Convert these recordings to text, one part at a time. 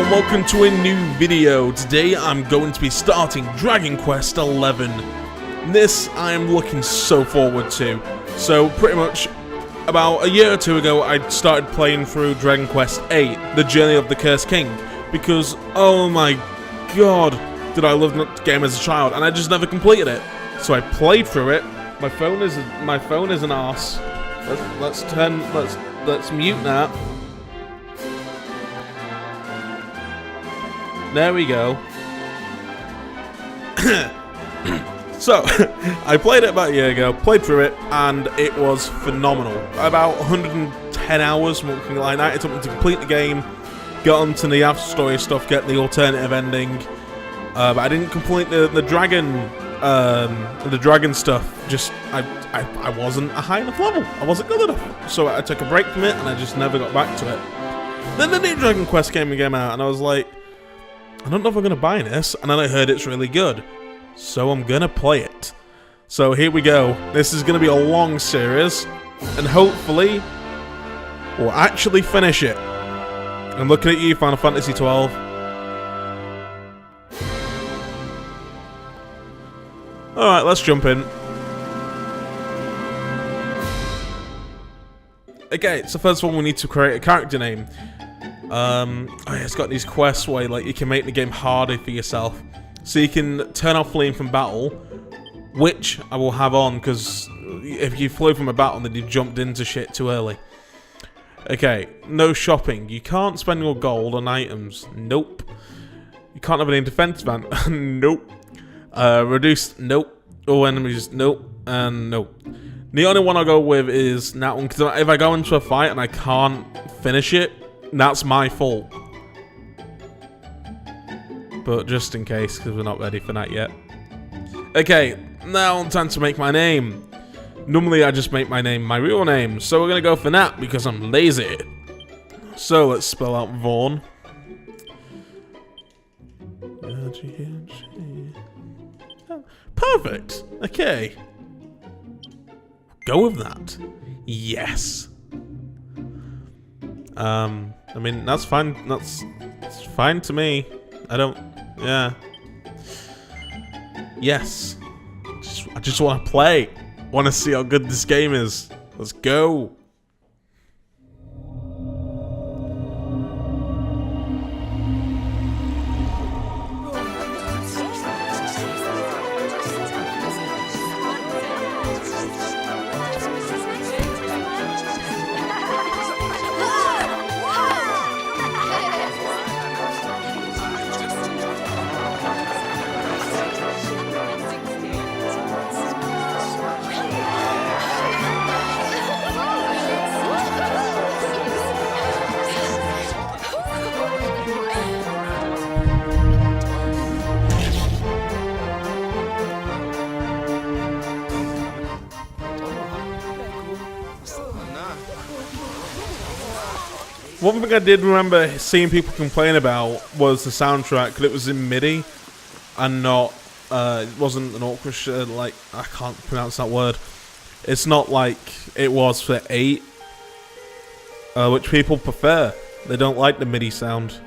and welcome to a new video. Today I'm going to be starting Dragon Quest XI. This I am looking so forward to. So pretty much about a year or two ago I started playing through Dragon Quest VIII, The Journey of the Cursed King, because oh my god did I love that game as a child, and I just never completed it. So I played through it. My phone is an arse. Let's mute that. There we go. So, I played it about a year ago, played through it, and it was phenomenal. About 110 hours, something like that. It took me to complete the game, got onto the after story stuff, get the alternative ending. But I didn't complete the dragon stuff. Just I wasn't a high enough level. I wasn't good enough. So I took a break from it, and I just never got back to it. Then the new Dragon Quest game out, and I was like, I don't know if I'm going to buy this, and then I heard it's really good, so I'm going to play it. So here we go. This is going to be a long series, and hopefully we'll actually finish it. I'm looking at you, Final Fantasy XII. Alright, let's jump in. Okay, so first of all we need to create a character name. Oh yeah, it's got these quests where like you can make the game harder for yourself. So you can turn off fleeing from battle, which I will have on, because if you flew from a battle then you jumped into shit too early. Okay, no shopping. You can't spend your gold on items. Nope. You can't have any defense van. Nope. Reduced. Nope. All enemies. Nope. And nope. The only one I'll go with is that one, because if I go into a fight and I can't finish it, that's my fault. But just in case, because we're not ready for that yet. Okay, now time to make my name. Normally I just make my name my real name, so we're going to go for that because I'm lazy. So let's spell out Vaughn. Perfect. Okay. Go with that. Yes. I mean, that's fine. That's fine to me. I don't. Yeah. Yes. I just want to play. Want to see how good this game is. Let's go. One thing I did remember seeing people complain about was the soundtrack, because it was in MIDI and not, it wasn't an orchestra, like, I can't pronounce that word. It's not like it was for 8, which people prefer. They don't like the MIDI sound.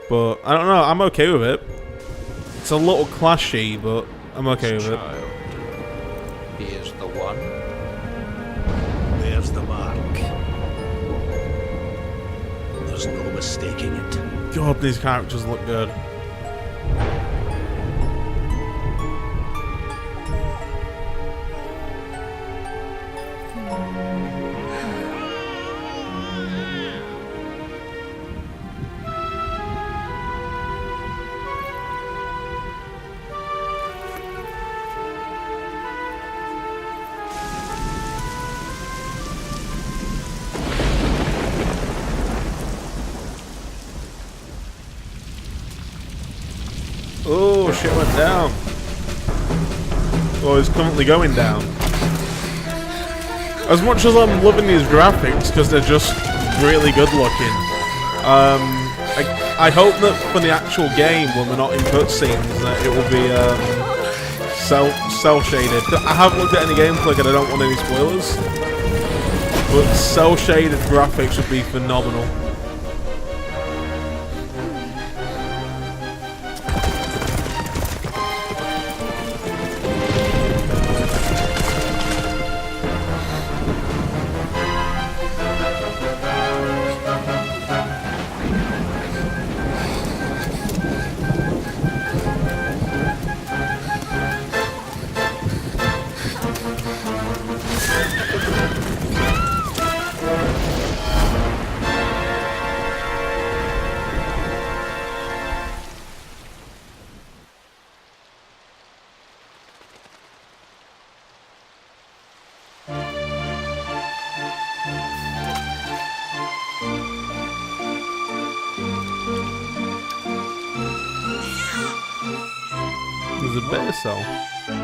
But, I don't know, I'm okay with it. It's a little clashy, but I'm okay with it. Here's the one. There's the mark. There's no mistaking it. God, these characters look good. Oh, shit went down. Well, it's currently going down. As much as I'm loving these graphics, because they're just really good looking, I hope that for the actual game, when we're not in cutscenes, that it will be cel-shaded. I haven't looked at any gameplay and I don't want any spoilers. But cel-shaded graphics would be phenomenal. bit is cell.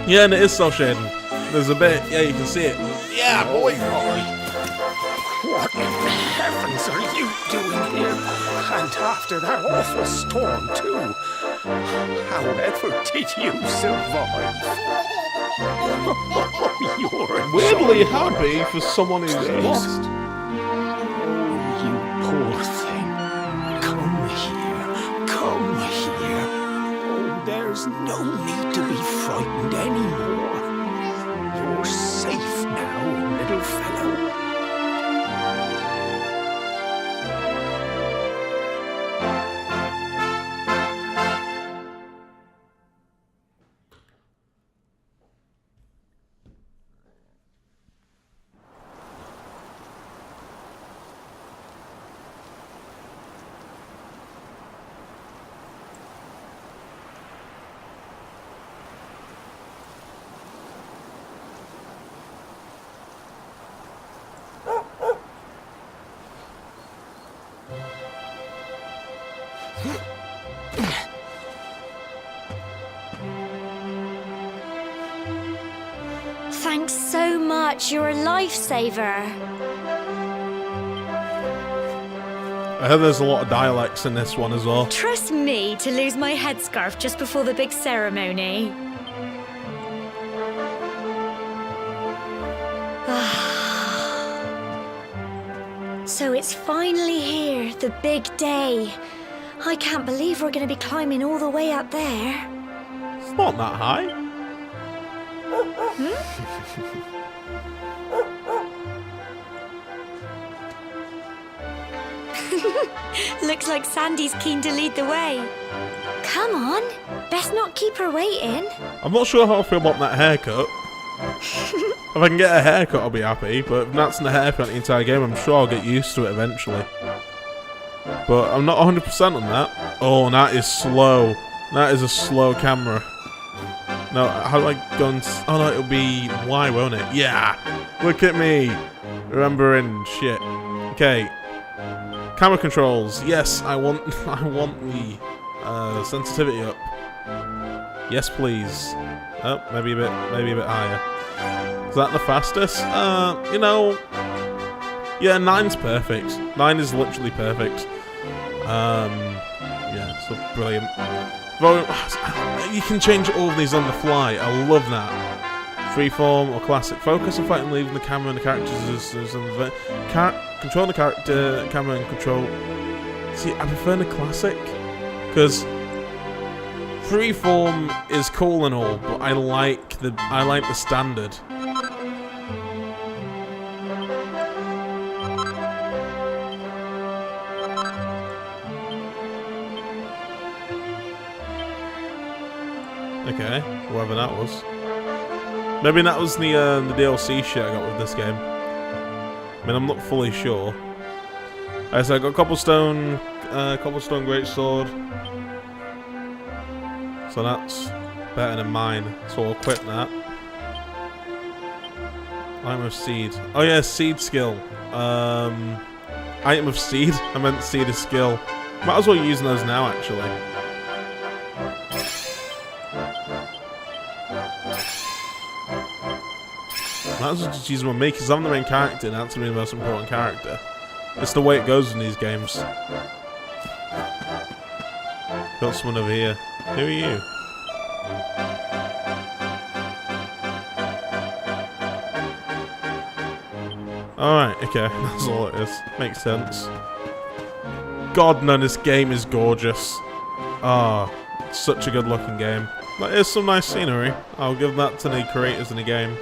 Yeah, and it is cell shading. There's a bit, yeah, you can see it. Yeah, boy! What in heavens are you doing here? And after that awful storm, too. However did you survive? You're Weirdly happy for someone who's lost. You poor thing. Come here. Come here. Oh, there's no need to be frightened anymore. You're safe now, little fellow. Thanks so much. You're a lifesaver. I heard there's a lot of dialects in this one as well. Trust me to lose my headscarf just before the big ceremony. So it's finally here, the big day. I can't believe we're going to be climbing all the way up there. It's not that high. Looks like Sandy's keen to lead the way. Come on, best not keep her waiting. I'm not sure how I feel about that haircut. If I can get a haircut, I'll be happy, but if that's the haircut the entire game, I'm sure I'll get used to it eventually. But I'm not 100% on that. Oh, that is slow. That is a slow camera. No, how do I go and... Oh no, it'll be Y, won't it? Yeah! Look at me! Remembering shit. Okay. Camera controls. Yes, I want the sensitivity up. Yes, please. Oh, maybe a bit higher. Is that the fastest? You know... Yeah, 9's perfect. 9 is literally perfect. Yeah, so brilliant. You can change all of these on the fly. I love that. Freeform or classic. Focus on fighting, leaving the camera and the characters control the character, camera and control. See, I prefer the classic because freeform is cool and all, but I like the standard. Okay, whoever that was. Maybe that was the DLC shit I got with this game. I mean, I'm not fully sure. Alright, so I got cobblestone greatsword. So that's better than mine. So I'll equip that. Item of seed. Oh yeah, seed skill. Item of seed? I meant seed of skill. Might as well use those now, actually. Might as well just use my me, because I'm the main character and that's to be the most important character. It's the way it goes in these games. Got someone over here. Who are you? Alright, okay, that's all it is. Makes sense. God, no, this game is gorgeous. Ah, it's such a good looking game. That is some nice scenery. I'll give that to the creators in the game.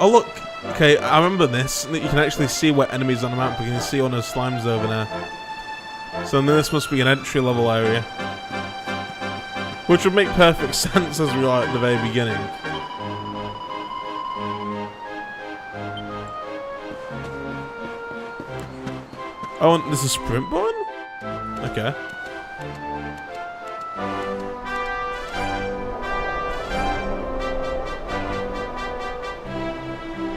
Oh look! Okay, I remember this, that you can actually see where enemies on the map, you can see all those slimes over there. So then this must be an entry level area. Which would make perfect sense as we are at the very beginning. Oh, and there's a sprint button? Okay.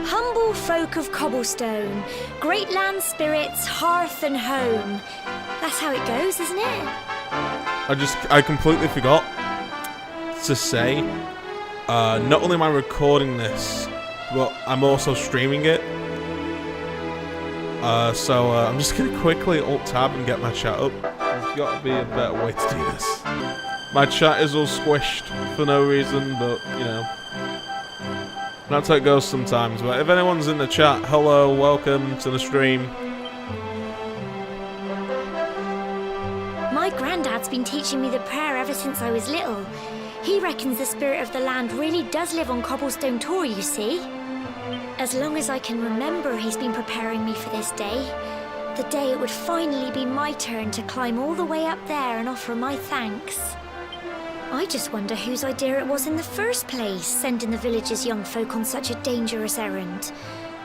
Humble folk of cobblestone, great land spirits, hearth and home. That's how it goes, isn't it? I completely forgot. to say, not only am I recording this, but I'm also streaming it. So I'm just gonna quickly alt-tab and get my chat up. There's got to be a better way to do this. My chat is all squished for no reason, but, you know. That's how it goes sometimes. But if anyone's in the chat, hello, welcome to the stream. My granddad's been teaching me the prayer ever since I was little. He reckons the spirit of the land really does live on Cobblestone Tor, you see. As long as I can remember, he's been preparing me for this day. The day it would finally be my turn to climb all the way up there and offer my thanks. I just wonder whose idea it was in the first place, sending the village's young folk on such a dangerous errand.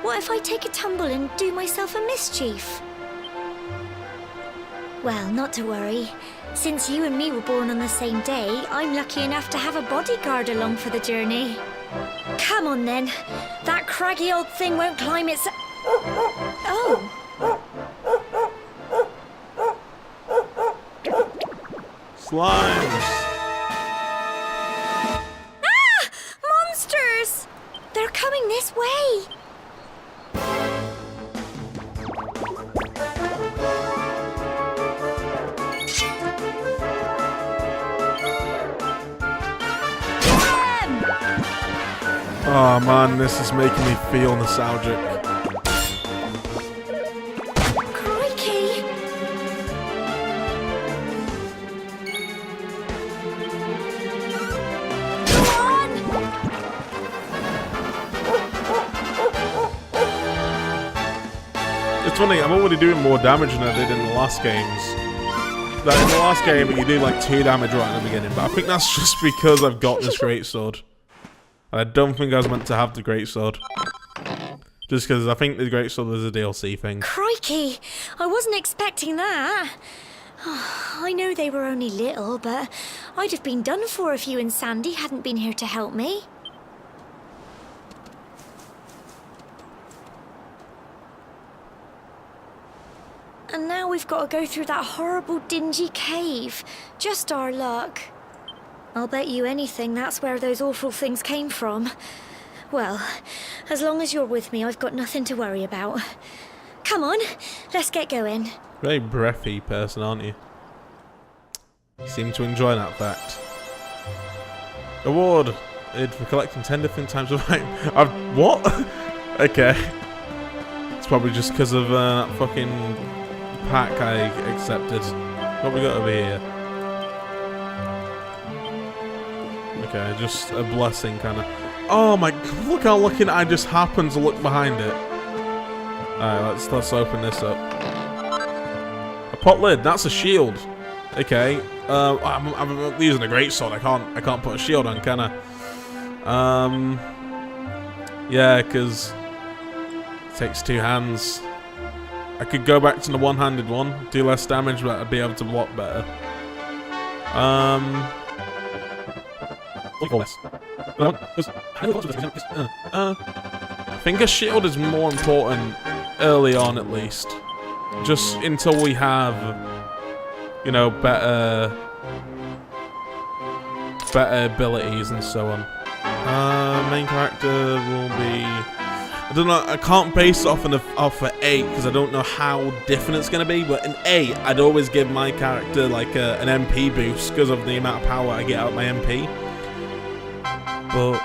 What if I take a tumble and do myself a mischief? Well, not to worry. Since you and me were born on the same day, I'm lucky enough to have a bodyguard along for the journey. Come on then. That craggy old thing won't climb its... Oh! Slimes! Ah! Monsters! They're coming this way! Oh man, this is making me feel nostalgic. Crikey! Come on! It's funny, I'm already doing more damage than I did in the last games. Like in the last game, you do like 2 damage right in the beginning, but I think that's just because I've got this greatsword. And I don't think I was meant to have the greatsword. Just because I think the greatsword was a DLC thing. Crikey! I wasn't expecting that. I know they were only little, but I'd have been done for if you and Sandy hadn't been here to help me. And now we've got to go through that horrible, dingy cave. Just our luck. I'll bet you anything that's where those awful things came from. Well, as long as you're with me, I've got nothing to worry about. Come on, let's get going. Very breathy person, aren't you? You seem to enjoy that fact. Award for collecting 10 different types of item. What? Okay. It's probably just because of that fucking pack I accepted. What we got over here? Okay, just a blessing kind of. Oh my, look how lucky I just happened to look behind it. Alright, let's open this up. A pot lid, that's a shield. Okay. I'm using a greatsword. I can't put a shield on, can I? Yeah, because it takes 2 hands. I could go back to the one-handed one, do less damage, but I'd be able to block better. I think a shield is more important early on, at least. Just until we have, you know, better abilities and so on. Main character will be... I don't know, I can't base it off of 8 because I don't know how different it's going to be, but in 8 I'd always give my character like an MP boost because of the amount of power I get out of my MP. But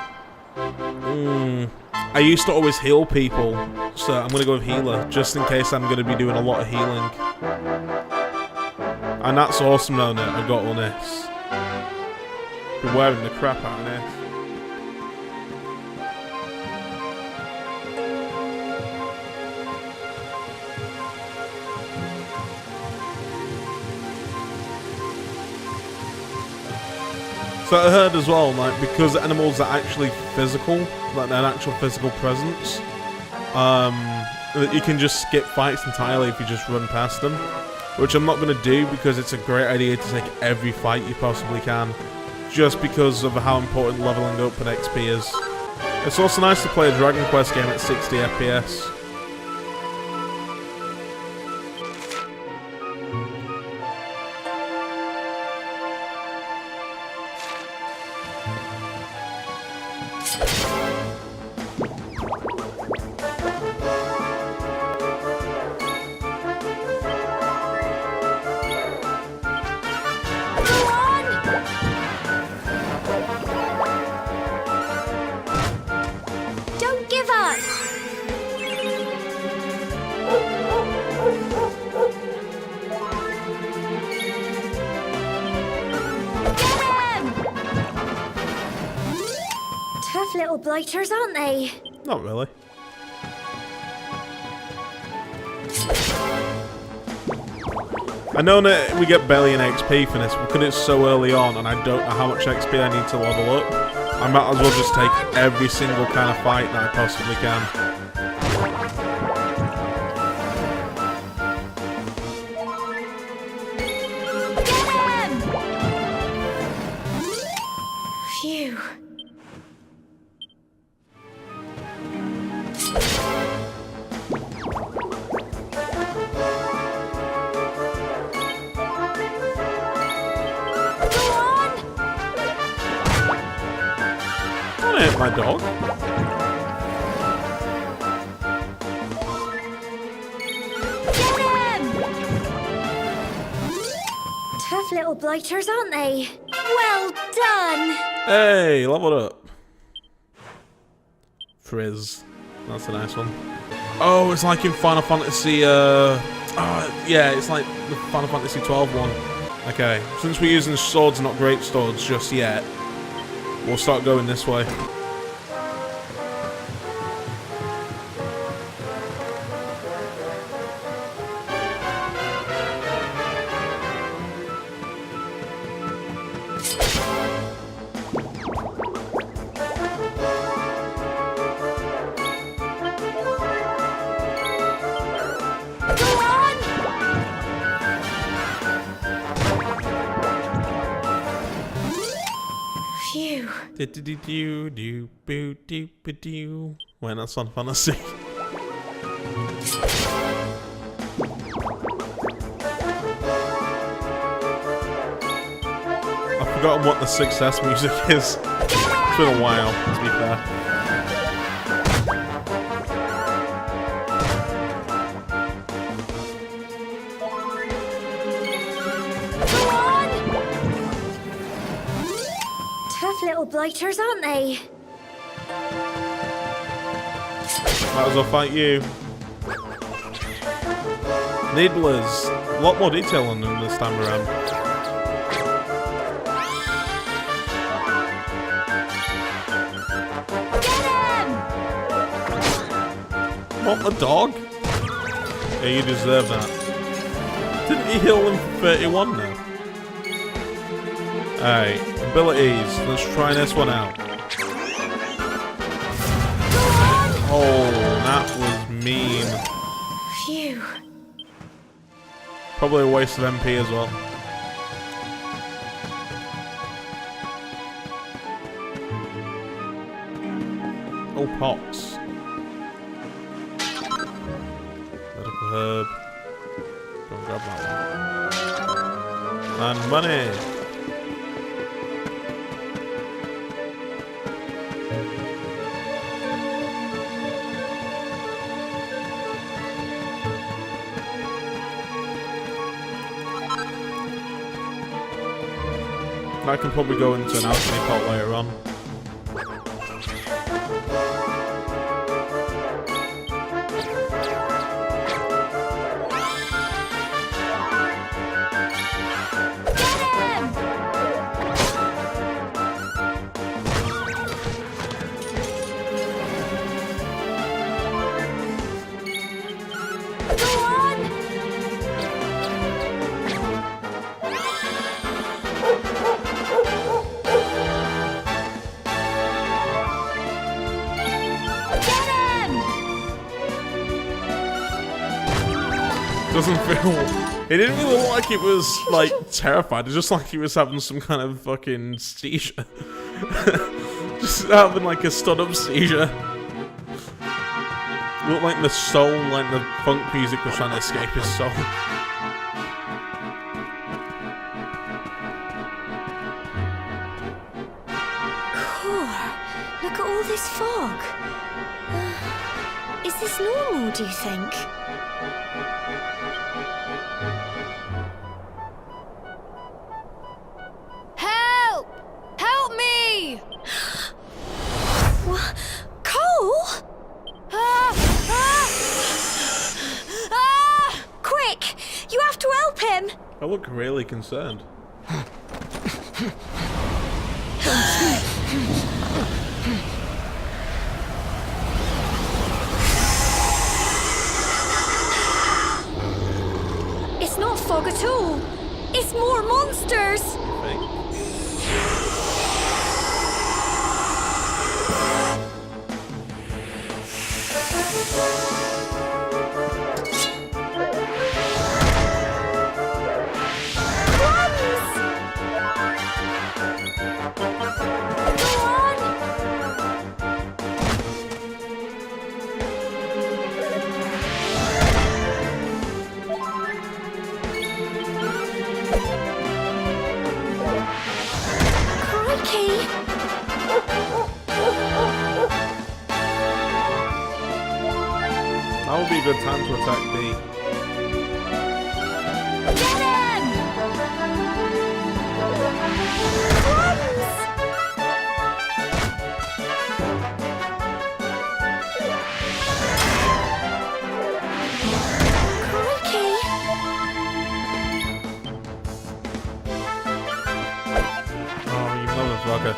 I used to always heal people, so I'm going to go with healer just in case I'm going to be doing a lot of healing. And that's awesome now that I've got all this. Been wearing the crap out of this. So I heard as well, like, because animals are actually physical, like they're an actual physical presence, that you can just skip fights entirely if you just run past them, which I'm not going to do because it's a great idea to take every fight you possibly can, just because of how important leveling up and XP is. It's also nice to play a Dragon Quest game at 60 FPS. blighters, aren't they? Not really. I know that we get barely an XP for this because it's so early on and I don't know how much XP I need to level up. I might as well just take every single kind of fight that I possibly can. Phew. My dog. Tough little blighters, aren't they? Well done! Hey, leveled up. Frizz. That's a nice one. Oh, it's like in Final Fantasy, yeah, it's like the Final Fantasy 12 one. Okay, since we're using swords, not great swords just yet, we'll start going this way. Phew. Wait, that's Final Fantasy. I've forgotten what the success music is. It's been a while, to be fair. Tough little blighters, aren't they? Might as well fight you. Needlers. A lot more detail on them this time around. What, the dog? Yeah, you deserve that. Didn't he heal him for 31 now? Alright, abilities. Let's try this one out. Oh, that was mean. Phew. Probably a waste of MP as well. Oh, pots. Medical herb. Don't grab that one. And money. I can probably go into an alchemy pot later on. Doesn't feel... It didn't really look like it was, like, terrified. It's just like he was having some kind of fucking seizure. Just having, like, a stood-up seizure. It looked like the soul, like the funk music was trying to escape his soul. Look at all this fog. Is this normal, do you think? Help! Help me! What? Cole? Quick! You have to help him! I look really concerned. fog at all. It's more monsters. That would be a good time to attack B. Get him! Oh, you motherfucker.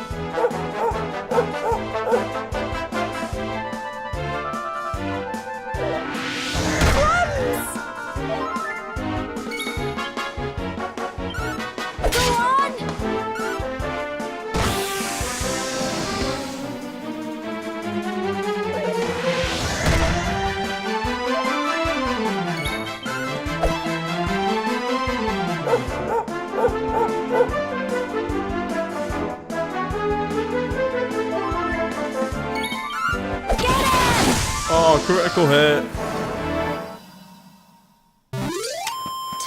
Oh, critical hit.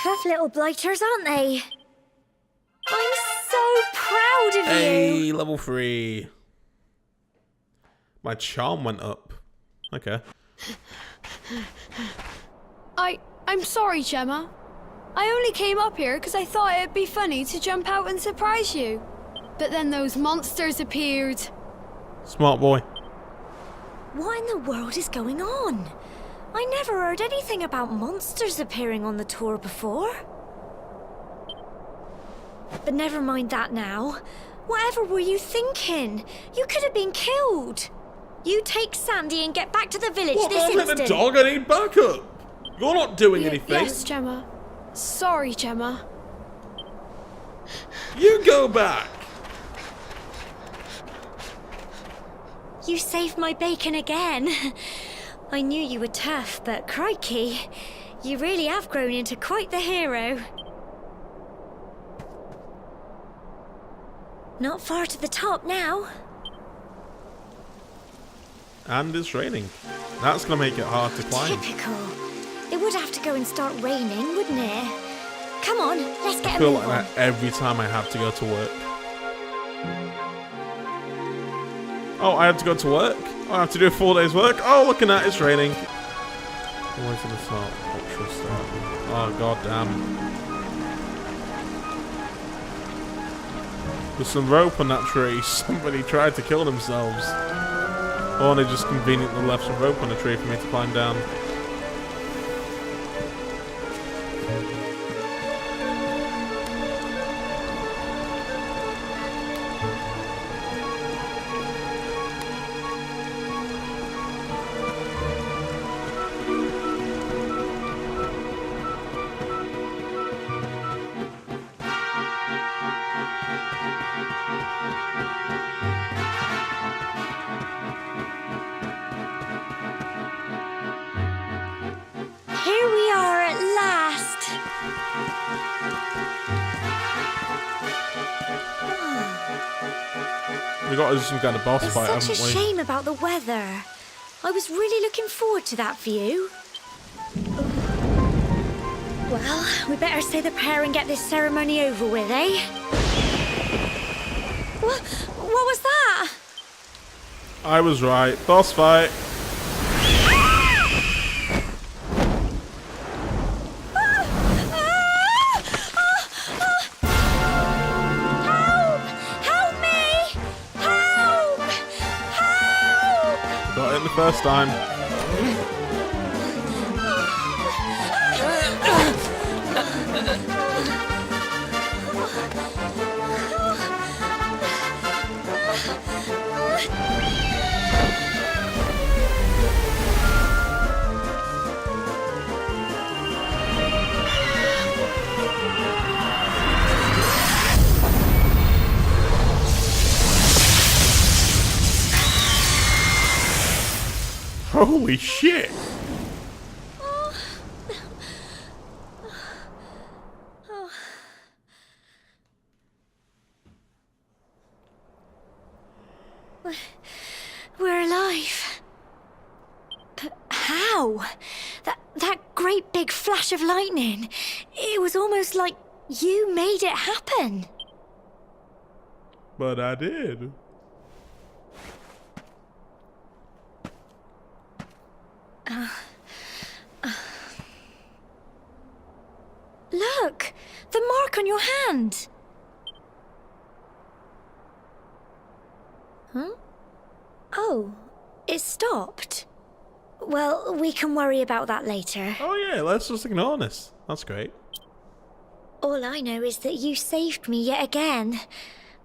Tough little blighters, aren't they? I'm so proud of you. Hey, level 3. My charm went up. Okay. I'm sorry, Gemma. I only came up here because I thought it'd be funny to jump out and surprise you. But then those monsters appeared. Smart boy. What in the world is going on? I never heard anything about monsters appearing on the tour before. But never mind that now. Whatever were you thinking? You could have been killed. You take Sandy and get back to the village What, this Mom, instant. the dog? I need backup. You're not doing anything. Yes, Gemma. Sorry, Gemma. You go back. You saved my bacon again. I knew you were tough, but crikey, you really have grown into quite the hero. Not far to the top now. And it's raining. That's gonna make it hard to climb. Typical. It would have to go and start raining, wouldn't it? Come on, let's get I a feel move like on. that every time I have to go to work. Oh, I have to go to work? Oh, I have to do 4 days work? Oh, looking at it, it's raining. Always in the top. Ultra start. Oh, god damn. There's some rope on that tree. Somebody tried to kill themselves. Or they just conveniently left some rope on the tree for me to climb down. Here we are at last. We got to do some kind of boss It's fight, such a haven't we? shame about the weather. I was really looking forward to that view. Well, we better say the prayer and get this ceremony over with, eh? What was that? I was right. Boss fight. Help me! Help! Help! Got it the first time. Holy shit! We're alive. But how? That great big flash of lightning. It was almost like you made it happen. But I did. Look! The mark on your hand! Huh? Oh, it stopped. Well, we can worry about that later. Oh yeah, let's just ignore this. That's great. All I know is that you saved me yet again.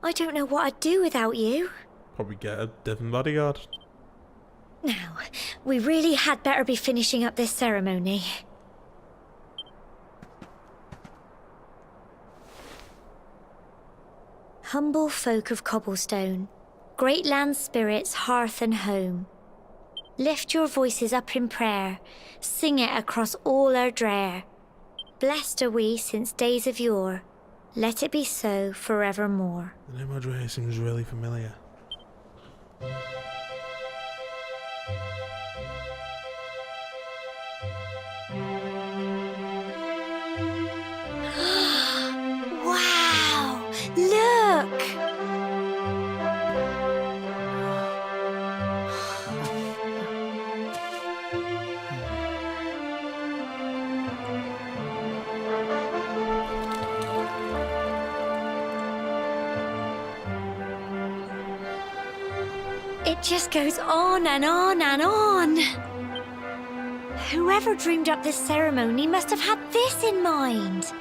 I don't know what I'd do without you. Probably get a different bodyguard. Now, we really had better be finishing up this ceremony. Humble folk of cobblestone, great land spirits, hearth and home. Lift your voices up in prayer, sing it across all our drear. Blessed are we since days of yore, let it be so forevermore. The name Audrey seems really familiar. Wow! Look! It just goes on and on and on. Whoever dreamed up this ceremony must have had this in mind.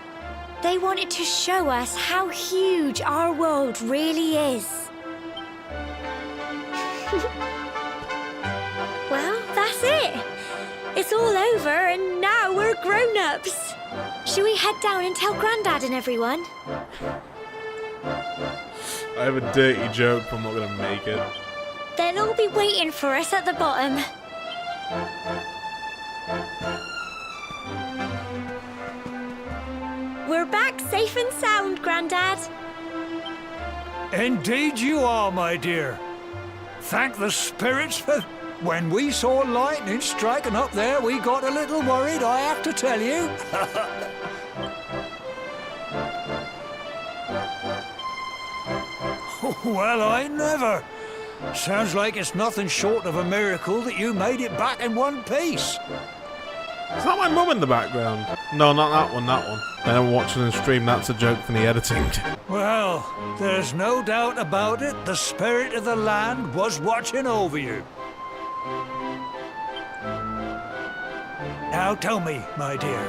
They wanted to show us how huge our world really is. Well, that's it. It's all over and now we're grown-ups. Shall we head down and tell Grandad and everyone? I have a dirty joke, but I'm not gonna make it. They'll all be waiting for us at the bottom. We're back safe and sound, Grandad. Indeed you are, my dear. Thank the spirits for... When we saw lightning striking up there, we got a little worried, I have to tell you. Well, I never. Sounds like it's nothing short of a miracle that you made it back in one piece. Is that my mum in the background? No, not that one, that one. I'm watching the stream, that's a joke from the editing. Well, there's no doubt about it, the spirit of the land was watching over you. Now tell me, my dear,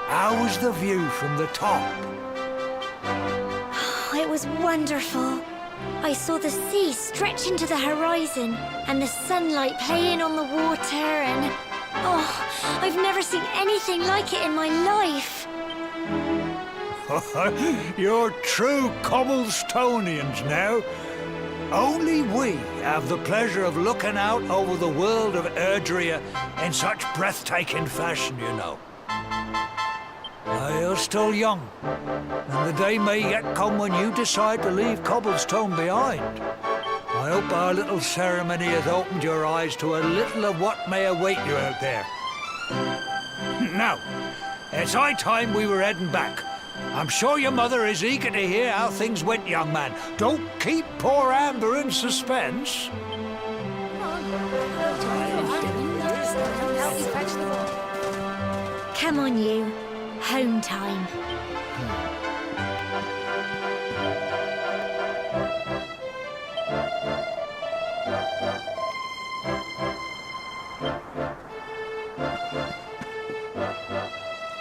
how was the view from the top? It was wonderful. I saw the sea stretch into the horizon and the sunlight playing on the water and... Oh, I've never seen anything like it in my life. You're true Cobblestonians now. Only we have the pleasure of looking out over the world of Erdrea in such breathtaking fashion, you know. You're still young, and the day may yet come when you decide to leave Cobblestone behind. I hope our little ceremony has opened your eyes to a little of what may await you out there. Now, it's high time we were heading back. I'm sure your mother is eager to hear how things went, young man. Don't keep poor Amber in suspense. Come on, you. Home time.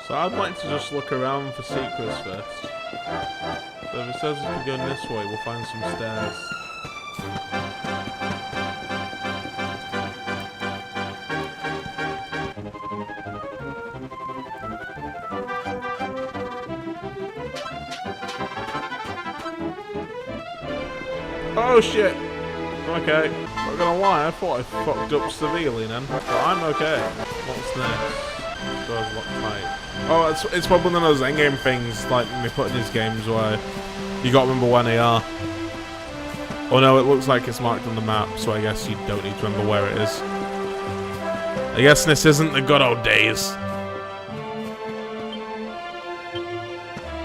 So I'd like to just look around for secrets first. So if it says if we're going this way, we'll find some stairs. Oh shit! Okay, not gonna lie, I thought I fucked up severely then, but I'm okay. What's next? Does what fight? Oh, it's probably one of those endgame things, like when we put in these games where you gotta remember when they are. Oh no, it looks like it's marked on the map, so I guess you don't need to remember where it is. I guess this isn't the good old days.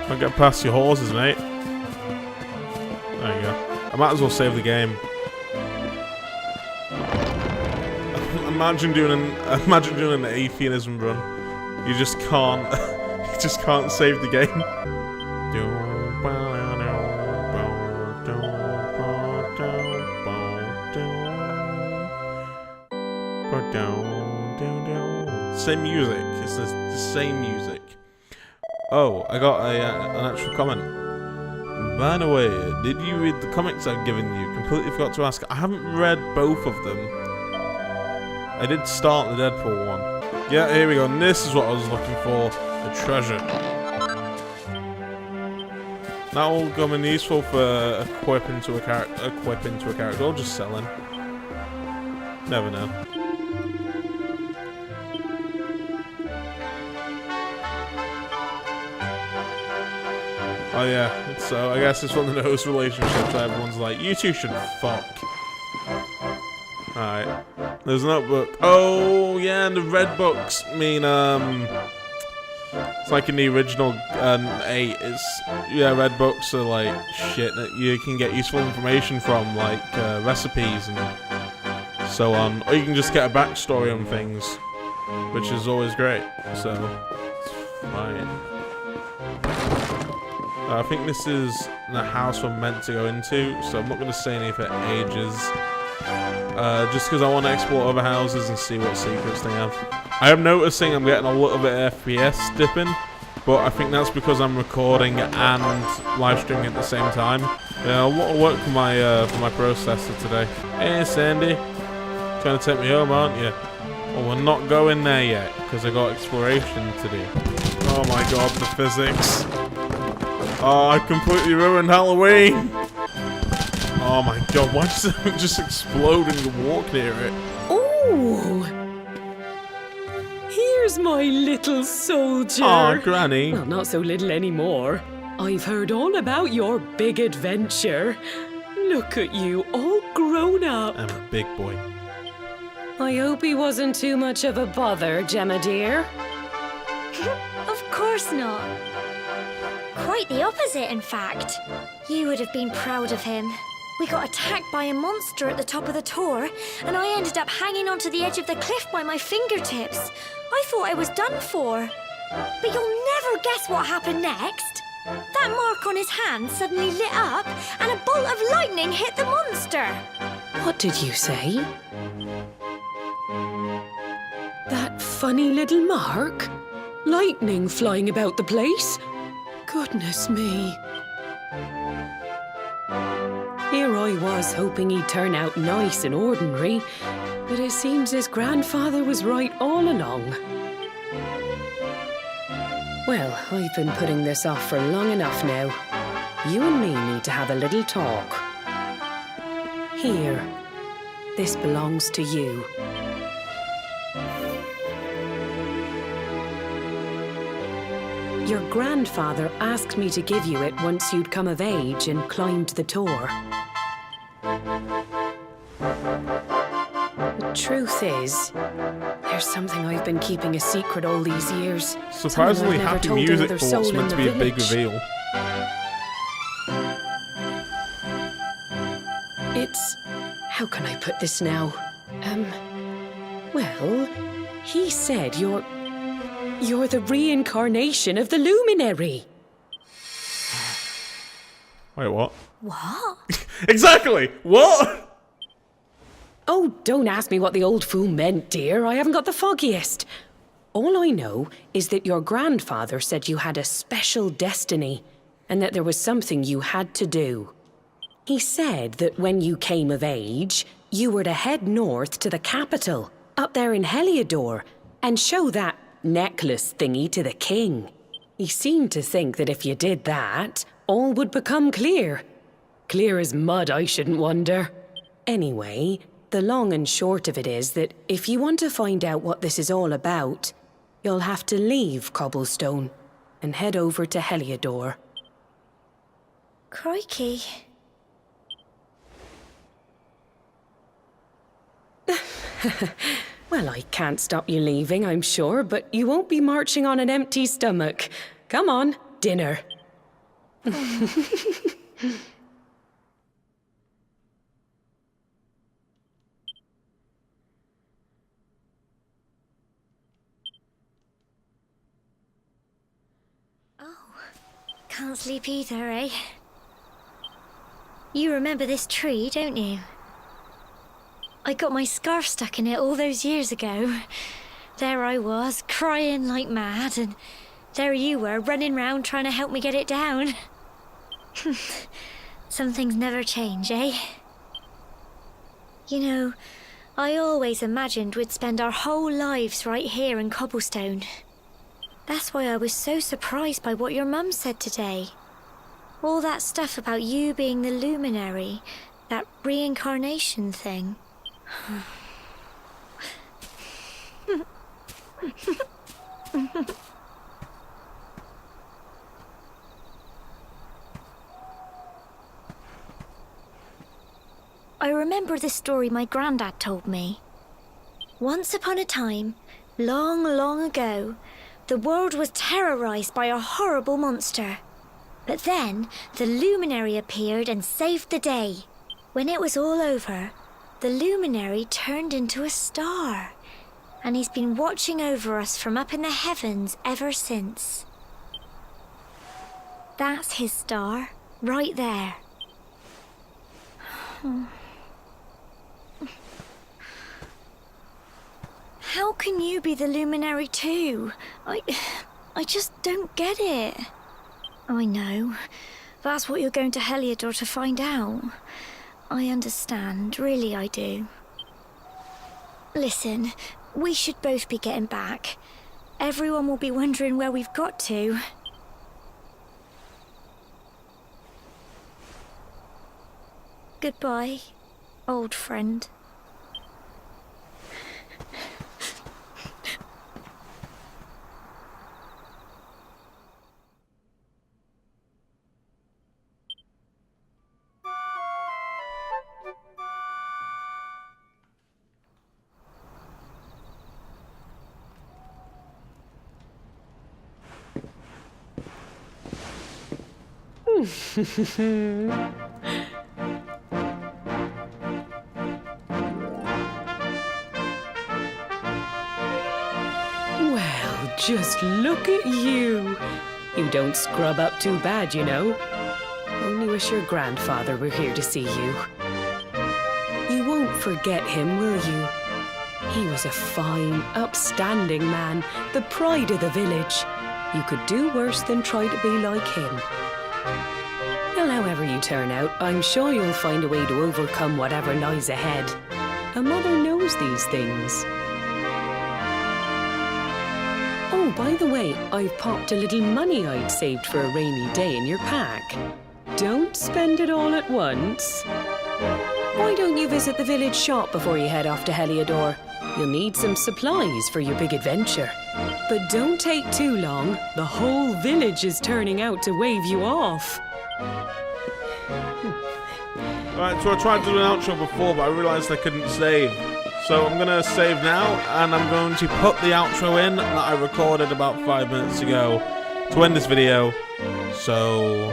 Don't get past your horses, mate. There you go. I might as well save the game. Imagine doing an atheism run. You just can't. You just can't save the game. Same music. It's the same music. Oh, I got an actual comment. By the way, did you read the comics I've given you? Completely forgot to ask. I haven't read both of them. I did start the Deadpool one. Yeah, here we go. And this is what I was looking for. A treasure. That will come in useful for equipping to a character, or just selling. Never know. Oh yeah, so I guess it's one of those relationships that everyone's like, you two should fuck. Alright. There's a notebook. Oh yeah, and the red books mean it's like in the original 8, yeah, red books are like shit that you can get useful information from, like recipes and so on. Or you can just get a backstory on things, which is always great. So it's fine. I think this is the house we're meant to go into, so I'm not going to say anything for ages. Just because I want to explore other houses and see what secrets they have. I am noticing I'm getting a little bit of FPS dipping, but I think that's because I'm recording and live streaming at the same time. Yeah, a lot of work for my processor today. Hey Sandy, trying to take me home, aren't you? Well, we're not going there yet, because I got exploration to do. Oh my god, the physics. Oh, I completely ruined Halloween! Oh my god, why does it just explode when you walk near it? Oh! Here's my little soldier. Aw, Granny. Well, not so little anymore. I've heard all about your big adventure. Look at you, all grown up. I'm a big boy. I hope he wasn't too much of a bother, Gemma dear. Of course not. Quite the opposite, in fact. You would have been proud of him. We got attacked by a monster at the top of the tour, and I ended up hanging onto the edge of the cliff by my fingertips. I thought I was done for. But you'll never guess what happened next. That mark on his hand suddenly lit up, and a bolt of lightning hit the monster. What did you say? That funny little mark? Lightning flying about the place? Goodness me. Here I was hoping he'd turn out nice and ordinary, but it seems his grandfather was right all along. Well, I've been putting this off for long enough now. You and me need to have a little talk. Here, this belongs to you. Your grandfather asked me to give you it once you'd come of age and climbed the tour. The truth is, there's something I've been keeping a secret all these years. Surprisingly happy music for what's meant to be a big reveal. It's... how can I put this now? Well, he said you're the reincarnation of the Luminary. Wait, what? What? Exactly! What? Oh, don't ask me what the old fool meant, dear. I haven't got the foggiest. All I know is that your grandfather said you had a special destiny, and that there was something you had to do. He said that when you came of age, you were to head north to the capital, up there in Heliodor, and show that necklace thingy to the king. He seemed to think that if you did that, all would become clear. Clear as mud, I shouldn't wonder. Anyway, the long and short of it is that if you want to find out what this is all about, you'll have to leave Cobblestone and head over to Heliodor. Crikey. Well, I can't stop you leaving, I'm sure, but you won't be marching on an empty stomach. Come on, dinner. Can't sleep either, eh? You remember this tree, don't you? I got my scarf stuck in it all those years ago. There I was, crying like mad, and there you were, running round trying to help me get it down. Some things never change, eh? You know, I always imagined we'd spend our whole lives right here in Cobblestone. That's why I was so surprised by what your mum said today. All that stuff about you being the luminary, that reincarnation thing. I remember the story my granddad told me. Once upon a time, long, long ago, the world was terrorized by a horrible monster. But then, the luminary appeared and saved the day. When it was all over, the luminary turned into a star. And he's been watching over us from up in the heavens ever since. That's his star, right there. How can you be the luminary too? I just don't get it. I know. That's what you're going to Heliodor to find out. I understand, really I do. Listen, we should both be getting back. Everyone will be wondering where we've got to. Goodbye, old friend. Well, just look at you. You don't scrub up too bad, you know. Only wish your grandfather were here to see you. You won't forget him, will you? He was a fine, upstanding man, the pride of the village. You could do worse than try to be like him. Well, however you turn out, I'm sure you'll find a way to overcome whatever lies ahead. A mother knows these things. Oh, by the way, I've popped a little money I'd saved for a rainy day in your pack. Don't spend it all at once. Why don't you visit the village shop before you head off to Heliodor? You'll need some supplies for your big adventure. But don't take too long. The whole village is turning out to wave you off. Right, so I tried to do an outro before, but I realised I couldn't save. So I'm going to save now, and I'm going to put the outro in that I recorded about 5 minutes ago to end this video. So,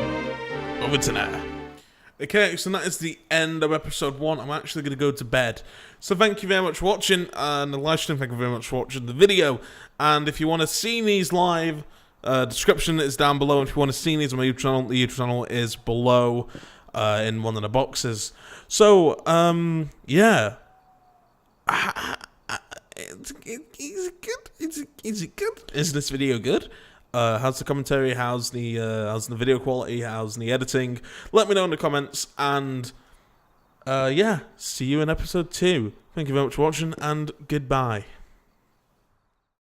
over to now. Okay, so that is the end of episode 1. I'm actually going to go to bed. So thank you very much for watching, and the live stream, thank you very much for watching the video. And if you want to see these live, description is down below. If you want to see these on my YouTube channel, the YouTube channel is below in one of the boxes. So, yeah. Is it good? Is it good? Is this video good? How's the commentary? How's the video quality? How's the editing? Let me know in the comments, and yeah, see you in episode 2. Thank you very much for watching, and goodbye.